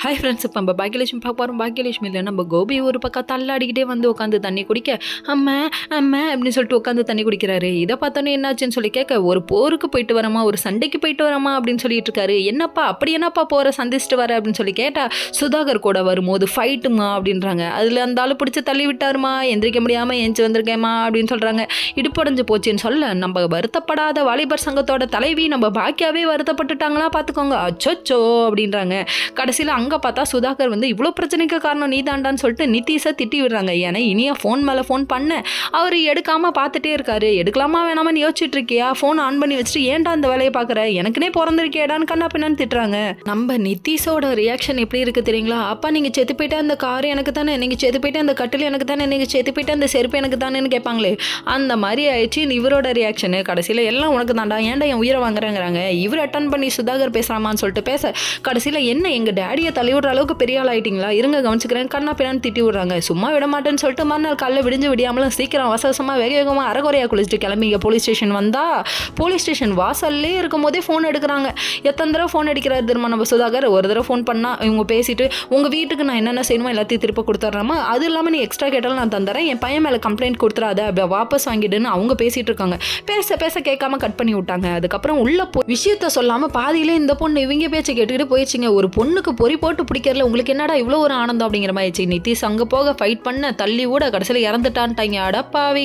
Hi friends, இப்போ நம்ம பாக்கியலட்சுமி பார்க்க போகிறோம். பாக்கியலட்சுமியில் நம்ம கோபி ஒரு பக்கம் தள்ளாடிக்கிட்டே வந்து உட்காந்து தண்ணி குடிக்க, அம்மா அம்மா அப்படின்னு சொல்லிட்டு உட்காந்து தண்ணி குடிக்கிறாரு. இதை பார்த்தோன்னே என்னாச்சுன்னு சொல்லி கேட்க, ஒரு போருக்கு போயிட்டு வரமா, ஒரு சண்டைக்கு போயிட்டு வரமா அப்படின்னு சொல்லிட்டு இருக்காரு. என்னப்பா அப்படி என்னப்பா போகிற சந்திச்சுட்டு வர அப்படின்னு சொல்லி கேட்டால், சுதாகர் கூட வரும்போது ஃபைட்டுமா அப்படின்றாங்க. அதில் அந்த ஆள் பிடிச்சி தள்ளி விட்டாருமா, எந்திரிக்க முடியாமல் எஞ்சி வந்திருக்கேம்மா அப்படின்னு சொல்கிறாங்க. இடுப்படைஞ்சு போச்சுன்னு சொல்ல, நம்ம வருத்தப்படாத வாலிபர் சங்கத்தோட தலைவி நம்ம பாக்கியாவே வருத்தப்பட்டுட்டாங்களா பார்த்துக்கோங்க, அச்சோச்சோ அப்படின்றாங்க. கடைசியில் அங்கே பார்த்தா சுதாகர் வந்து இவ்வளோ பிரச்சனைக்கு காரணம் நீ தாண்டான்னு சொல்லிட்டு நிதிஷை திட்டி விடுறாங்க. ஏன்னா இனியா ஃபோன் மேலே ஃபோன் பண்ண அவர் எடுக்காமல் பார்த்துட்டே இருக்காரு. எடுக்கலாமா வேணாமான்னு யோசிச்சுட்டு இருக்கியா, ஃபோன் ஆன் பண்ணி வச்சுட்டு ஏன்டா அந்த வேலையை பார்க்குற, எனக்குனே பிறந்திருக்கேடான்னு கண்ணா பின்னான்னு திட்டுறாங்க. நம்ம நிதிஷோட ரியாக்ஷன் எப்படி இருக்குது தெரியுங்களா? அப்பா நீங்கள் செத்து போயிட்டு அந்த கார் எனக்கு தானே, நீங்கள் செத்து போயிட்டு அந்த கட்டில் எனக்கு தானே, நீங்கள் செத்து போயிட்டு அந்த செருப்பு எனக்கு தானேன்னு கேட்பாங்களே, அந்த மாதிரி ஆயிடுச்சு இவரோட ரியாக்ஷனு. கடைசியில் எல்லாம் உனக்கு தாண்டா, ஏன்டா என் உயிரை வாங்குறாங்கிறாங்க. இவர் அட்டன் பண்ணி சுதாகர் பேசுகிறாமான்னு சொல்லிட்டு பேச, கடைசியில் என்ன எங்கள் டேடியை தள்ளி விடுற அளவுக்கு பெரிய ஆள் ஆகிட்டிங்களா, இருங்க கவனிச்சுக்கிறேன் கண்ணா பின்னான்னு திட்டி விடுறாங்க. சும்மா விட மாட்டேன்னு சொல்லிட்டு மறுநாள் காலையில் விடிஞ்சு விடியாமலும் சீக்கிரம் அவசரமாக வேக வேகமாக அரைக்குறையாக குளிச்சுட்டு கிளம்பிங்க போலீஸ் ஸ்டேஷன் வந்தால், போலீஸ் ஸ்டேஷன் வாசல்லே இருக்கும் போதே ஃபோன் எடுக்கிறாங்க. எத்தனை தடவை ஃபோன் அடிக்கிறாரு திரும்ப நம்ம சுதாகர். ஒரு தடவை ஃபோன் பண்ணால் இவங்க பேசிட்டு, உங்கள் வீட்டுக்கு நான் என்னென்ன செய்யணுமோ எல்லாத்தையும் திருப்ப கொடுத்துட்றாமா, அது இல்லாமல் நீ எக்ஸ்ட்ரா கேட்டாலும் நான் தந்துறேன், என் பையன் மேலே கம்ப்ளைண்ட் கொடுத்துறாத, அப்படி வாபஸ் வாங்கிடுன்னு அவங்க பேசிகிட்டு இருக்காங்க. பேச பேச கேட்காம கட் பண்ணி விட்டாங்க. அதுக்கப்புறம் உள்ள விஷயத்த சொல்லாமல் பாதியிலே இந்த பொண்ணு இவங்க பேச்சை கேட்டுக்கிட்டு போயிடுச்சுங்க. ஒரு பொண்ணுக்கு பொறி போட்டு பிடிக்கிறதுல உங்களுக்கு என்னடா இவ்வளோ ஒரு ஆனந்தம் அப்படிங்கிற மாதிரி. நிதிஷ் அங்கே போக ஃபைட் பண்ண தள்ளி கூட கடைசியில் இறந்துட்டான்ட்டாங்க. அடப்பாவி.